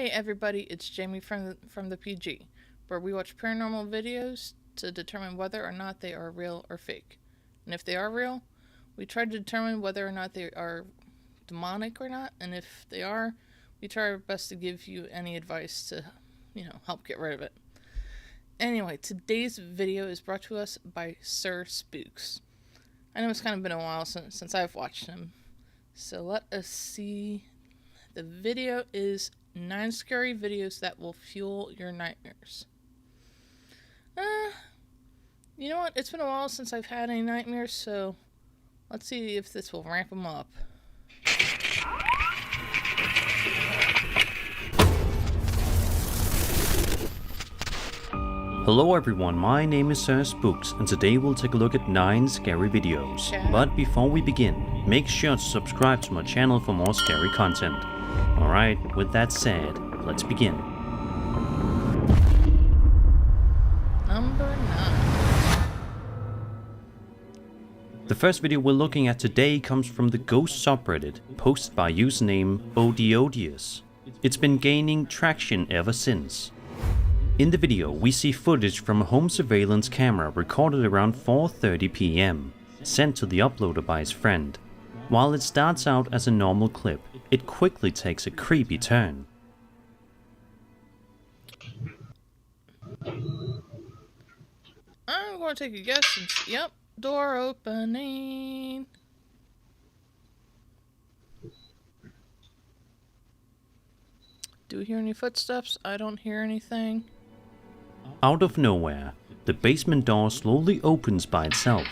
Hey everybody, it's Jami from the PG, where we watch paranormal videos to determine whether or not they are real or fake. And if they are real, we try to determine whether or not they are demonic or not, and if they are, we try our best to give you any advice to, help get rid of it. Anyway, today's video is brought to us by SirSpooks. I know it's kind of been a while since I've watched him, so let us see. The video is 9 scary videos that will fuel your nightmares. You know what? It's been a while since I've had any nightmares, so let's see if this will ramp them up. Hello everyone, my name is SirSpooks and today we'll take a look at 9 scary videos. Okay. But before we begin, make sure to subscribe to my channel for more scary content. Alright, with that said, let's begin. Number 9. The first video we're looking at today comes from the Ghost subreddit, posted by username ODOdious. It's been gaining traction ever since. In the video, we see footage from a home surveillance camera recorded around 4:30 PM, sent to the uploader by his friend. While it starts out as a normal clip, it quickly takes a creepy turn. I'm going to take a guess and see. Yep, door opening. Do we hear any footsteps? I don't hear anything. Out of nowhere, the basement door slowly opens by itself.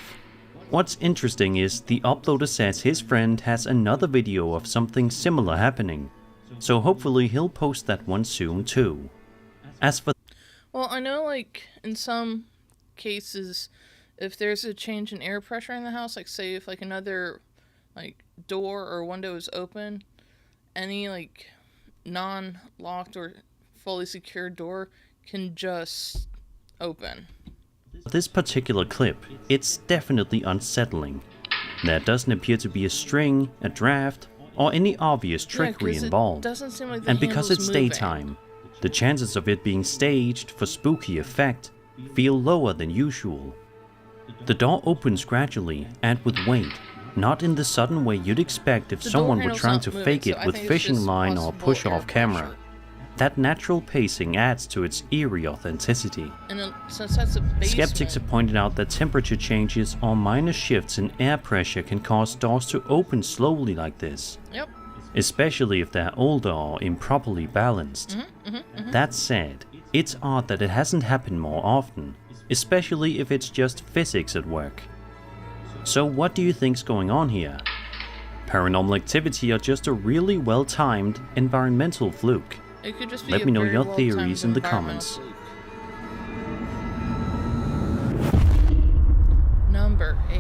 What's interesting is the uploader says his friend has another video of something similar happening, so hopefully he'll post that one soon too. As for Well, I know like in some cases, if there's a change in air pressure in the house, like say if like another like door or window is open, any like non-locked or fully secured door can just open. this particular clip, it's definitely unsettling. There doesn't appear to be a string, a draft, or any obvious trickery involved. Doesn't seem like the And because it's handle's moving. daytime, the chances of it being staged for spooky effect feel lower than usual. The door opens gradually and with weight, not in the sudden way you'd expect if The door someone were handle's trying not to moving, fake so it I with think it's fishing just line or possible push-off air camera. pressure. That natural pacing adds to its eerie authenticity. And since that's a basement, Skeptics have pointed out that temperature changes or minor shifts in air pressure can cause doors to open slowly like this. Yep. Especially if they're older or improperly balanced. That said, it's odd that it hasn't happened more often, especially if it's just physics at work. So what do you think's going on here? Paranormal activity or just a really well-timed environmental fluke? It could just be Let a me know very your well-timed theories in the environmental comments. fluke. Number 8.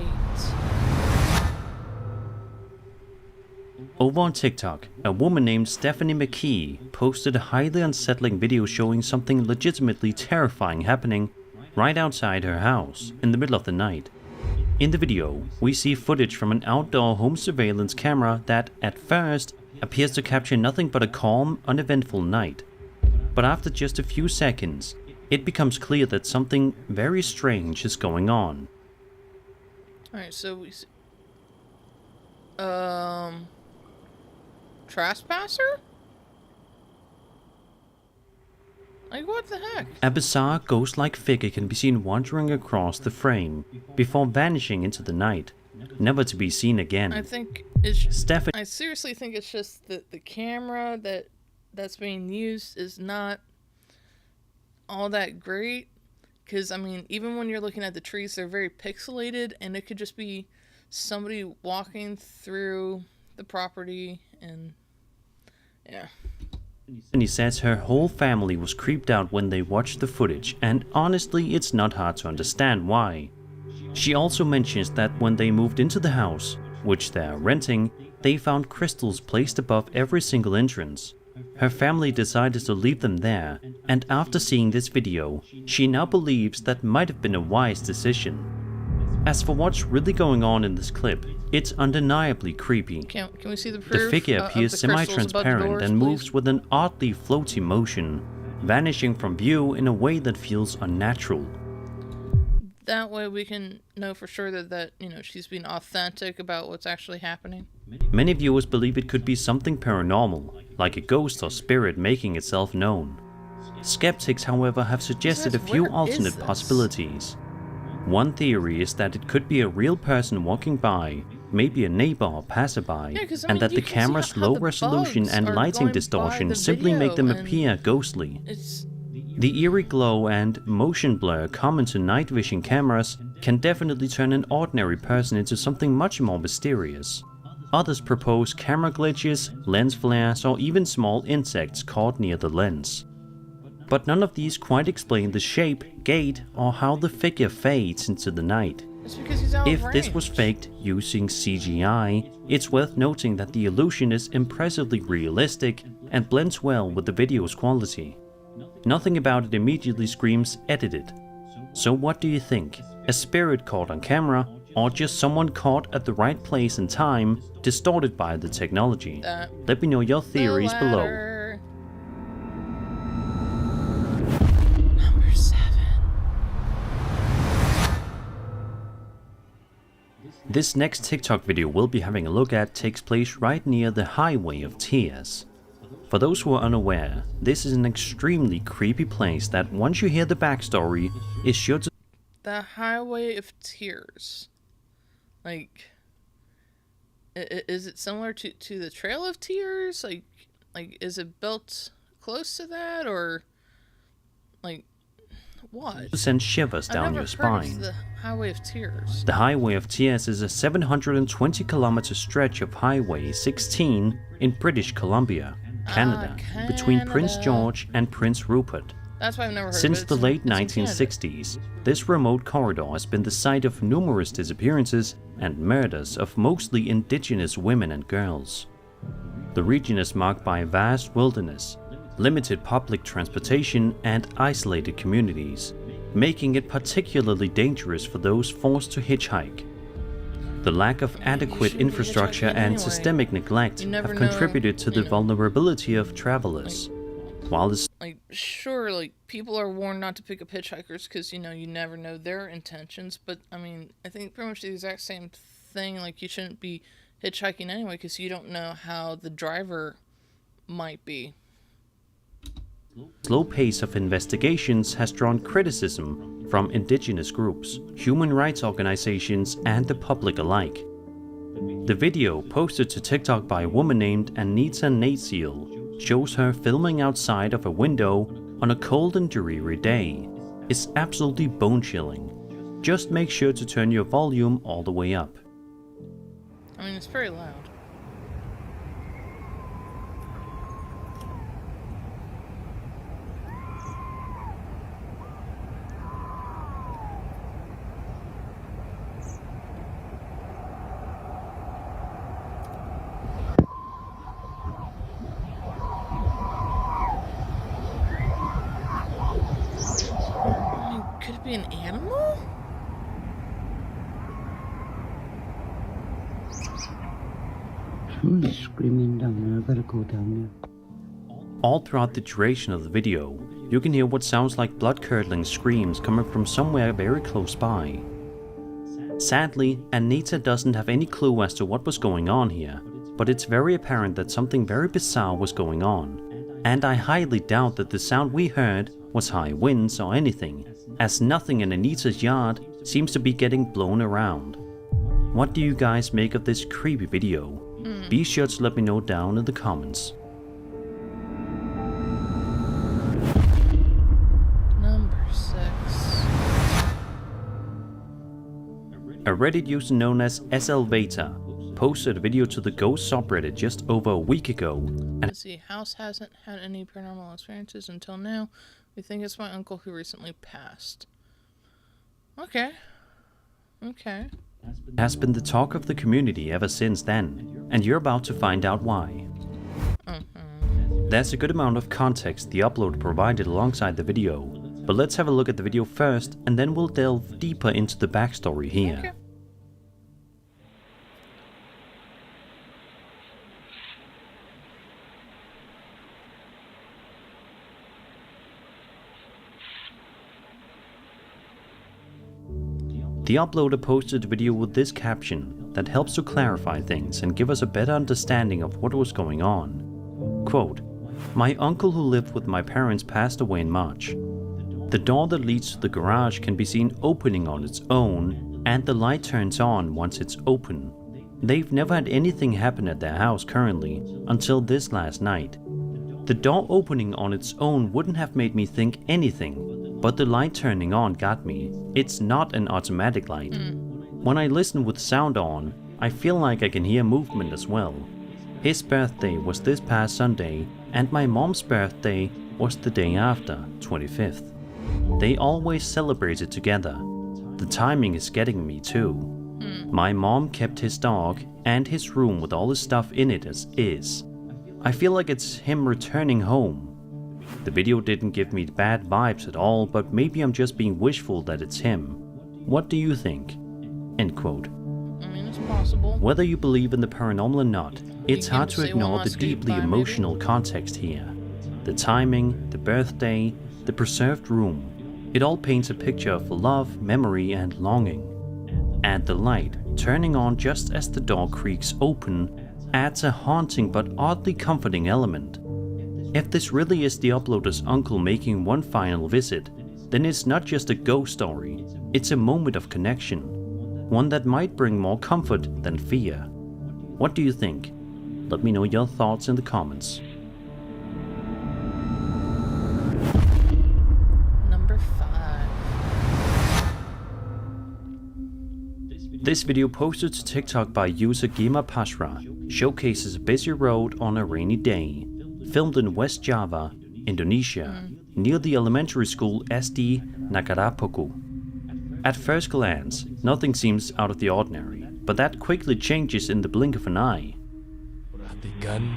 Over on TikTok, a woman named Stephanie McKee posted a highly unsettling video showing something legitimately terrifying happening right outside her house in the middle of the night. In the video, we see footage from an outdoor home surveillance camera that, at first, appears to capture nothing but a calm, uneventful night. But after just a few seconds, it becomes clear that something very strange is going on. Alright, so we see... Trespasser? Like, what the heck? A bizarre ghost-like figure can be seen wandering across the frame before vanishing into the night, never to be seen again. I think it's... Stephanie I seriously think it's just that the camera that's being used is not all that great. Because, I mean, even when you're looking at the trees, they're very pixelated, and it could just be somebody walking through the property, and yeah. says her whole family was creeped out when they watched the footage, and honestly, it's not hard to understand why. She also mentions that when they moved into the house, which they are renting, they found crystals placed above every single entrance. Her family decided to leave them there, and after seeing this video, she now believes that might have been a wise decision. As for what's really going on in this clip, it's undeniably creepy. Can we see the proof? The figure appears of the crystals above the semi-transparent doors, and please? moves with an oddly floaty motion, vanishing from view in a way that feels unnatural. That way we can know for sure that she's being authentic about what's actually happening. Many viewers believe it could be something paranormal, like a ghost or spirit making itself known. Skeptics, however, have suggested a few alternate possibilities. One theory is that it could be a real person walking by, maybe a neighbor or passerby, and that the camera's low resolution and lighting distortion simply make them appear ghostly. The eerie glow and motion blur common to night vision cameras can definitely turn an ordinary person into something much more mysterious. Others propose camera glitches, lens flares, or even small insects caught near the lens. But none of these quite explain the shape, gait, or how the figure fades into the night. It's because he's out of If this range. was faked using CGI, it's worth noting that the illusion is impressively realistic and blends well with the video's quality. Nothing about it immediately screams edited. So what do you think? A spirit caught on camera, or just someone caught at the right place and time, distorted by the technology? Let me know your theories below. Number 7. This next TikTok video we'll be having a look at takes place right near the Highway of Tears. For those who are unaware, this is an extremely creepy place that once you hear the backstory, is sure to... The Highway of Tears. Like, is it similar to the Trail of Tears? Like, is it built close to that, or like what? send shivers down your spine. The Highway of Tears. The Highway of Tears is a 720-kilometer stretch of Highway 16 in British Columbia, Canada, between Prince George and Prince Rupert. That's why I've never heard Since of it. the late It's in 1960s, this remote corridor has been the site of numerous disappearances and murders of mostly indigenous women and girls. The region is marked by vast wilderness, limited public transportation, and isolated communities, making it particularly dangerous for those forced to hitchhike. The lack of adequate shouldn't be infrastructure hitchhiking and anyway. systemic neglect You never have know, contributed to the vulnerability of travelers. While this Like, sure, like, people are warned not to pick up hitchhikers because, you never know their intentions. But, I mean, I think pretty much the exact same thing. Like, you shouldn't be hitchhiking anyway because you don't know how the driver might be. slow pace of investigations has drawn criticism from indigenous groups, human rights organizations, and the public alike. The video, posted to TikTok by a woman named Anita Natsiel, shows her filming outside of a window on a cold and dreary day. It's absolutely bone-chilling. Just make sure to turn your volume all the way up. I mean, it's very loud. I mean, could it be an animal? Someone's screaming down there. I gotta go down there. All throughout the duration of the video, you can hear what sounds like blood-curdling screams coming from somewhere very close by. Sadly, Anita doesn't have any clue as to what was going on here, but it's very apparent that something very bizarre was going on. And I highly doubt that the sound we heard was high winds or anything, as nothing in Anita's yard seems to be getting blown around. What do you guys make of this creepy video? Be sure to let me know down in the comments. Number 6. A Reddit user known as SLVata posted a video to the Ghost subreddit just over a week ago, and Let's see, house hasn't had any paranormal experiences until now. We think it's my uncle who recently passed. Okay. has been the talk of the community ever since then, and you're about to find out why. There's a good amount of context the upload provided alongside the video, But let's have a look at the video first, and then we'll delve deeper into the backstory here. Okay. The uploader posted a video with this caption that helps to clarify things and give us a better understanding of what was going on. Quote, "My uncle who lived with my parents passed away in March. The door that leads to the garage can be seen opening on its own, and the light turns on once it's open. They've never had anything happen at their house currently until this last night. The door opening on its own wouldn't have made me think anything, but the light turning on got me. It's not an automatic light. When I listen with sound on, I feel like I can hear movement as well. His birthday was this past Sunday, and my mom's birthday was the day after, 25th. They always celebrate it together. The timing is getting me too. My mom kept his dog and his room with all his stuff in it as is. I feel like it's him returning home. The video didn't give me bad vibes at all, but maybe I'm just being wishful that it's him. What do you think?" End quote. I mean, it's possible. Whether you believe in the paranormal or not, it's You hard can to say one ignore the last deeply goodbye, emotional context here. The timing, the birthday, the preserved room. It all paints a picture of love, memory, and longing. And the light, turning on just as the door creaks open, adds a haunting but oddly comforting element. If this really is the uploader's uncle making one final visit, then it's not just a ghost story, it's a moment of connection. One that might bring more comfort than fear. What do you think? Let me know your thoughts in the comments. Number 5. This video posted to TikTok by user Gima Pashra showcases a busy road on a rainy day, filmed in West Java, Indonesia, near the elementary school SD Nakarapoku. At first glance, nothing seems out of the ordinary, but that quickly changes in the blink of an eye. Perhatikan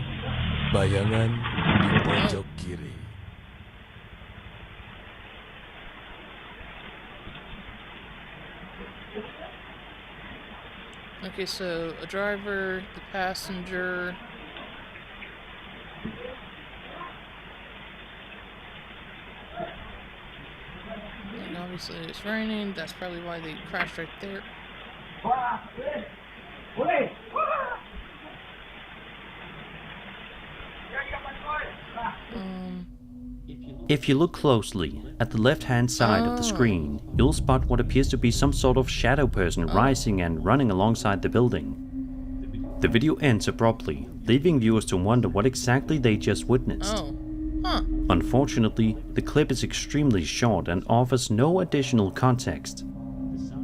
bayangan di pojok kiri. Okay, so a driver, the passenger. And obviously it's raining, that's probably why they crashed right there. If you look closely, at the left-hand side of the screen, you'll spot what appears to be some sort of shadow person rising and running alongside the building. The video ends abruptly, leaving viewers to wonder what exactly they just witnessed. Oh. Huh. Unfortunately, the clip is extremely short and offers no additional context.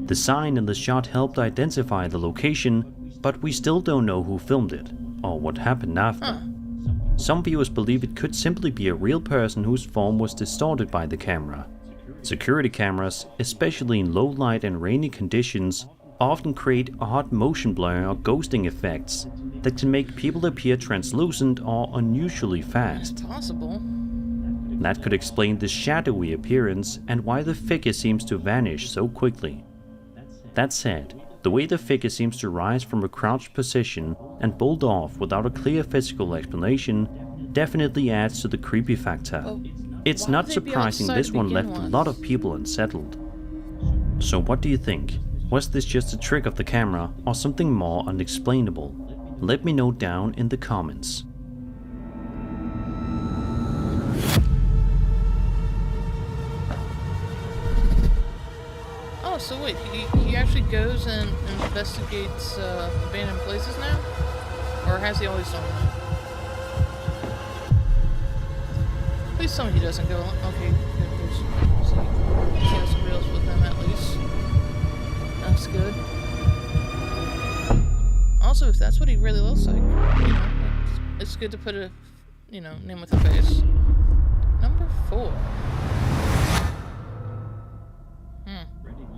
The sign in the shot helped identify the location, but we still don't know who filmed it, or what happened after. Some viewers believe it could simply be a real person whose form was distorted by the camera. Security cameras, especially in low light and rainy conditions, often create odd motion blur or ghosting effects that can make people appear translucent or unusually fast. It's possible. That could explain the shadowy appearance and why the figure seems to vanish so quickly. That said, the way the figure seems to rise from a crouched position and bolt off without a clear physical explanation definitely adds to the creepy factor. It's why not would they be surprising outside this to one begin left a with? lot of people unsettled. So what do you think? Was this just a trick of the camera or something more unexplainable? Let me know down in the comments. Oh, so wait, he actually goes and investigates abandoned places now? Or has he always done that? Please tell me he doesn't go. Okay, good. He has some reels with him at least. That's good. Also, if that's what he really looks like, it's good to put a, name with a face. Number 4.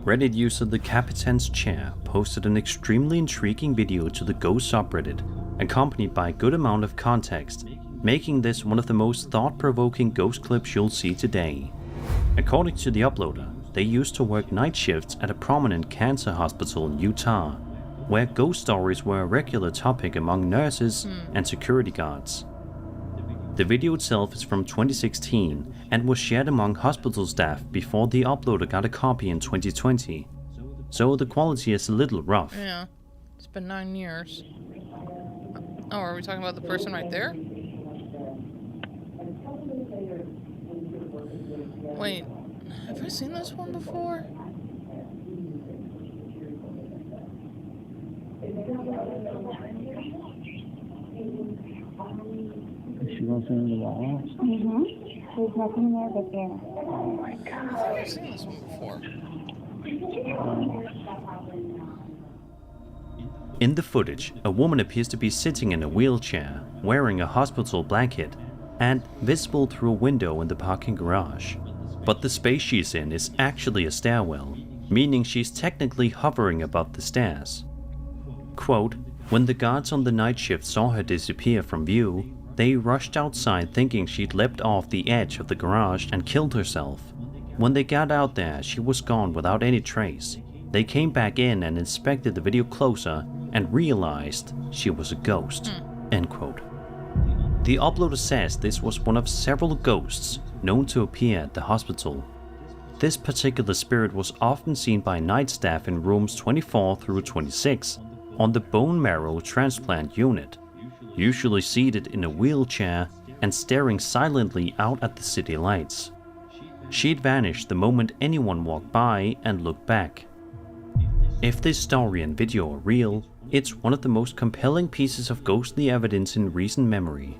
Reddit user The Captain's Chair posted an extremely intriguing video to the Ghost subreddit, accompanied by a good amount of context, making this one of the most thought-provoking ghost clips you'll see today. According to the uploader, they used to work night shifts at a prominent cancer hospital in Utah, where ghost stories were a regular topic among nurses and security guards. The video itself is from 2016 and was shared among hospital staff before the uploader got a copy in 2020, so the quality is a little rough. Yeah, it's been 9 years. Oh, are we talking about the person right there? Wait, have I seen this one before? She goes into the wall. There's nothing there but air. Oh my god, I think I've seen this one before. In the footage, a woman appears to be sitting in a wheelchair, wearing a hospital blanket, and visible through a window in the parking garage. But the space she's in is actually a stairwell, meaning she's technically hovering above the stairs. Quote, "When the guards on the night shift saw her disappear from view, they rushed outside thinking she'd leapt off the edge of the garage and killed herself. When they got out there, she was gone without any trace. They came back in and inspected the video closer and realized she was a ghost." End quote. The uploader says this was one of several ghosts known to appear at the hospital. This particular spirit was often seen by night staff in rooms 24 through 26 on the bone marrow transplant unit, usually seated in a wheelchair and staring silently out at the city lights. She'd vanish the moment anyone walked by and looked back. If this story and video are real, it's one of the most compelling pieces of ghostly evidence in recent memory.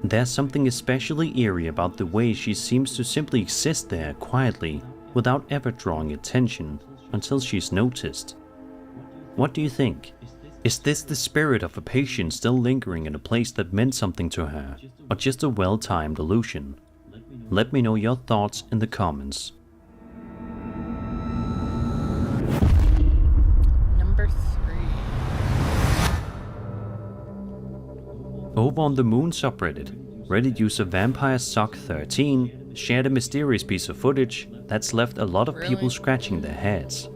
There's something especially eerie about the way she seems to simply exist there quietly without ever drawing attention until she's noticed. What do you think? Is this the spirit of a patient still lingering in a place that meant something to her, or just a well-timed illusion? Let me know your thoughts in the comments. Number 3. Over on the Moon subreddit, Reddit user VampireSock13 shared a mysterious piece of footage that's left a lot of people scratching their heads.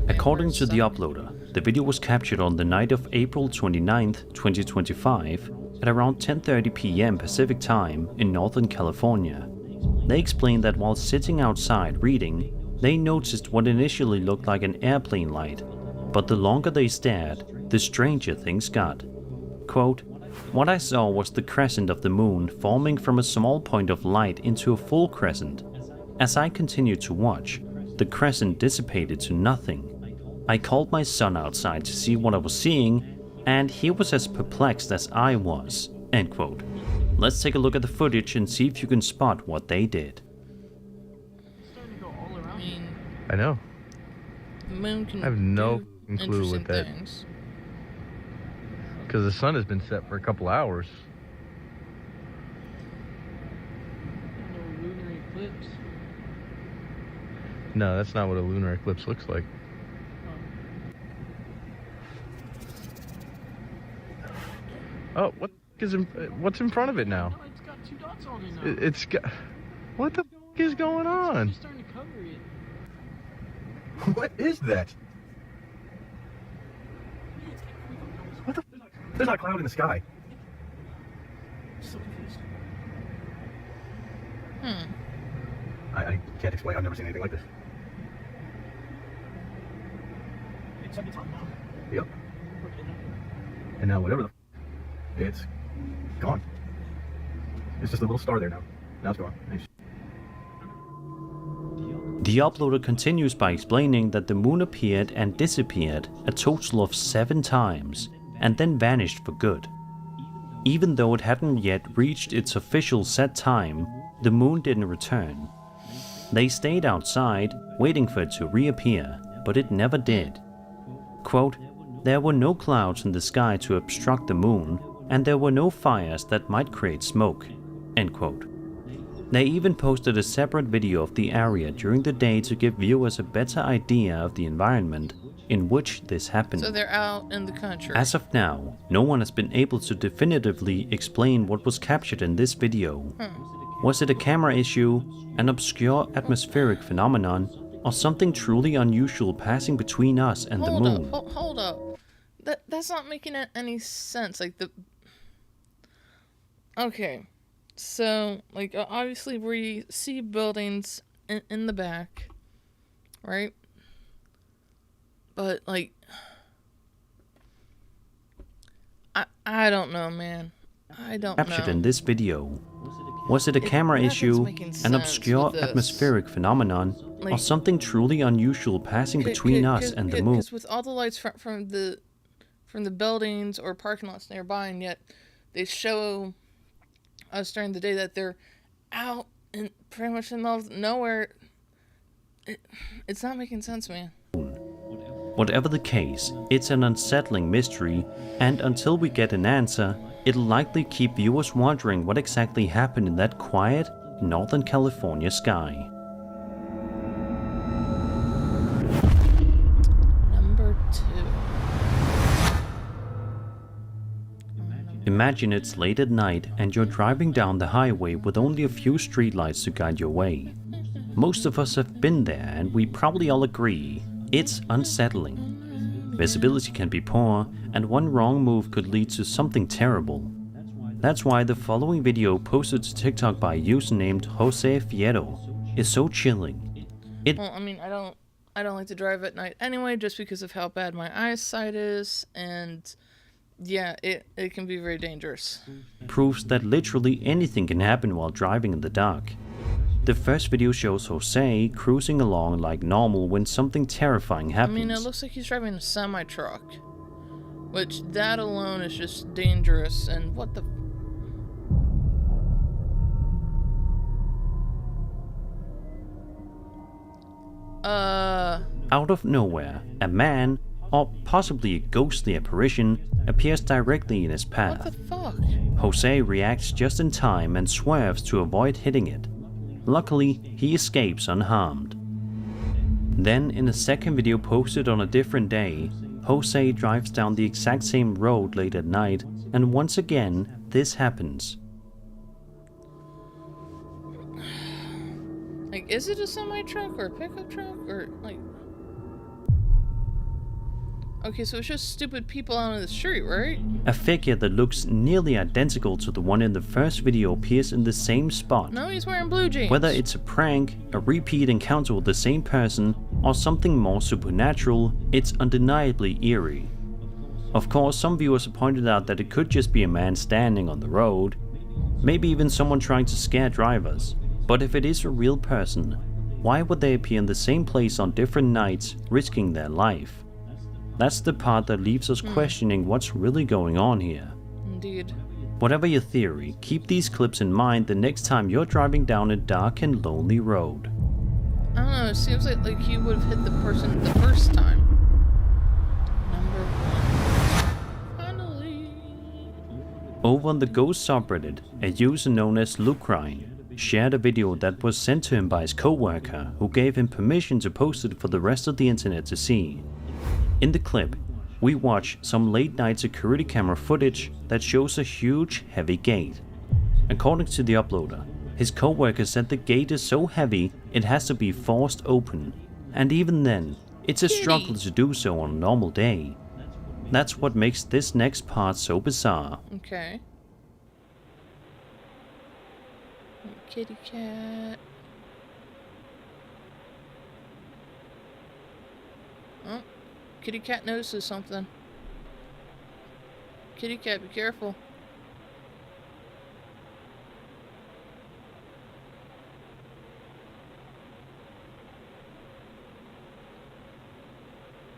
According to the uploader, the video was captured on the night of April 29th, 2025 at around 10:30 p.m. Pacific Time in Northern California. They explained that while sitting outside reading, they noticed what initially looked like an airplane light, but the longer they stared, the stranger things got. Quote, "What I saw was the crescent of the moon forming from a small point of light into a full crescent. As I continued to watch, the crescent dissipated to nothing. I called my son outside to see what I was seeing, and he was as perplexed as I was." End quote. Let's take a look at the footage and see if you can spot what they did. I mean, I know. the moon can I have no do clue what interesting that- things. Because the sun has been set for a couple hours. Lunar eclipse. No, that's not what a lunar eclipse looks like. Oh, what's in front of it now? Oh, it's got 2 dots on it now. It's got. What the is going on? It's starting to cover it. What is that? What the? There's not a cloud in the sky. I can't explain. I've never seen anything like this. Yep. And now whatever the it's gone. It's just a little star there now. Now it's gone. The uploader continues by explaining that the moon appeared and disappeared a total of 7 times and then vanished for good. Even though it hadn't yet reached its official set time, the moon didn't return. They stayed outside, waiting for it to reappear, but it never did. Quote, "There were no clouds in the sky to obstruct the moon, and there were no fires that might create smoke." End quote. They even posted a separate video of the area during the day to give viewers a better idea of the environment in which this happened. So they're out in the country. As of now, no one has been able to definitively explain what was captured in this video. Was it a camera issue, an obscure atmospheric phenomenon, or something truly unusual passing between us and the moon? Hold up. That's not making any sense. Like Okay, so like obviously we see buildings in the back, right? But like, I don't know, man. I don't know. Captured in this video. Was it a camera issue, an obscure atmospheric phenomenon, or something truly unusual passing between us and the moon? Because with all the lights from the buildings or parking lots nearby, and yet they show us during the day that they're out in pretty much in the middle of nowhere. It's not making sense, man. Whatever the case, it's an unsettling mystery, and until we get an answer, it'll likely keep viewers wondering what exactly happened in that quiet Northern California sky. Number 2. Imagine it's late at night and you're driving down the highway with only a few streetlights to guide your way. Most of us have been there, and we probably all agree, it's unsettling. Visibility can be poor, and one wrong move could lead to something terrible. That's why the following video posted to TikTok by a user named Jose Fierro is so chilling. Well, I mean, I don't like to drive at night anyway, just because of how bad my eyesight is, and yeah, it can be very dangerous. Proves that literally anything can happen while driving in the dark. The first video shows Jose cruising along like normal when something terrifying happens. I mean, it looks like he's driving a semi-truck, which that alone is just dangerous, and what the... Out of nowhere, a man, or possibly a ghostly apparition, appears directly in his path. What the fuck? Jose reacts just in time and swerves to avoid hitting it. Luckily, he escapes unharmed. Then, in a second video posted on a different day, Jose drives down the exact same road late at night, and once again, this happens. Like, is it a semi-truck or a pickup truck, or like... Okay, so it's just stupid people out on the street, right? A figure that looks nearly identical to the one in the first video appears in the same spot. No, he's wearing blue jeans. Whether it's a prank, a repeat encounter with the same person, or something more supernatural, it's undeniably eerie. Of course, some viewers have pointed out that it could just be a man standing on the road, maybe even someone trying to scare drivers. But if it is a real person, why would they appear in the same place on different nights, risking their life? That's the part that leaves us questioning what's really going on here. Indeed. Whatever your theory, keep these clips in mind the next time you're driving down a dark and lonely road. I don't know, it seems like he would have hit the person the first time. Number 1. Finally. Over on the Ghost subreddit, a user known as Lucrine shared a video that was sent to him by his co-worker, who gave him permission to post it for the rest of the internet to see. In the clip, we watch some late-night security camera footage that shows a huge, heavy gate. According to the uploader, his co-worker said the gate is so heavy it has to be forced open, and even then, it's a struggle to do so on a normal day. That's what makes this next part so bizarre. Okay. Kitty cat. Oh. Kitty cat notices something. Kitty cat, be careful.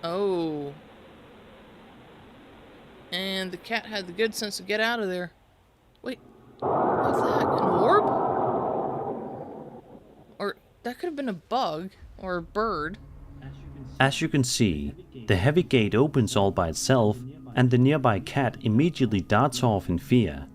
Oh. And the cat had the good sense to get out of there. Wait, what's that? An orb? Or that could have been a bug or a bird. As you can see, the heavy gate opens all by itself, and the nearby cat immediately darts off in fear.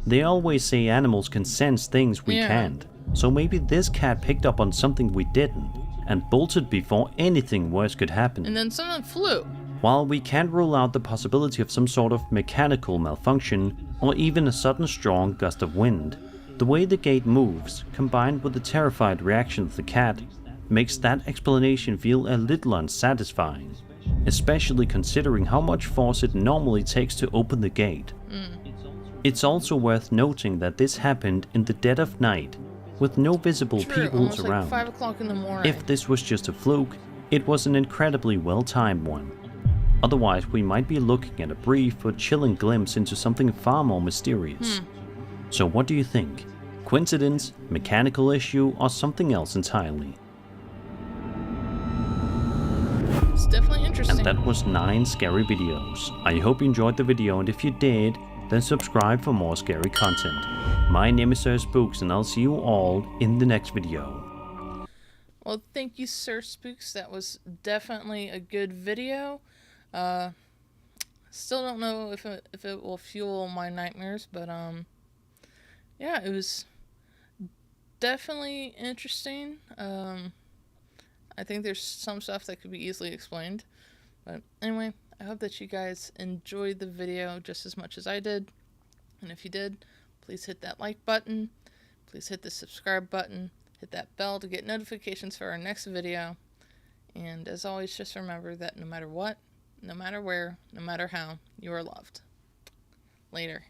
They always say animals can sense things we can't, so maybe this cat picked up on something we didn't, and bolted before anything worse could happen. And then someone flew. While we can't rule out the possibility of some sort of mechanical malfunction, or even a sudden strong gust of wind, The way the gate moves, combined with the terrified reaction of the cat, makes that explanation feel a little unsatisfying, especially considering how much force it normally takes to open the gate. It's also worth noting that this happened in the dead of night, with no visible True, people almost around. like 5 o'clock in the morning. If this was just a fluke, it was an incredibly well-timed one. Otherwise, we might be looking at a brief but chilling glimpse into something far more mysterious. So what do you think? Coincidence, mechanical issue, or something else entirely? It's definitely interesting. And that was 9 scary videos. I hope you enjoyed the video, and if you did, then subscribe for more scary content. My name is SirSpooks, and I'll see you all in the next video. Well, thank you, SirSpooks. That was definitely a good video. Still don't know if it will fuel my nightmares, but yeah, it was definitely interesting. I think there's some stuff that could be easily explained, but anyway, I hope that you guys enjoyed the video just as much as I did, and if you did, please hit that like button, please hit the subscribe button, hit that bell to get notifications for our next video, and as always, just remember that no matter what, no matter where, no matter how, you are loved. Later.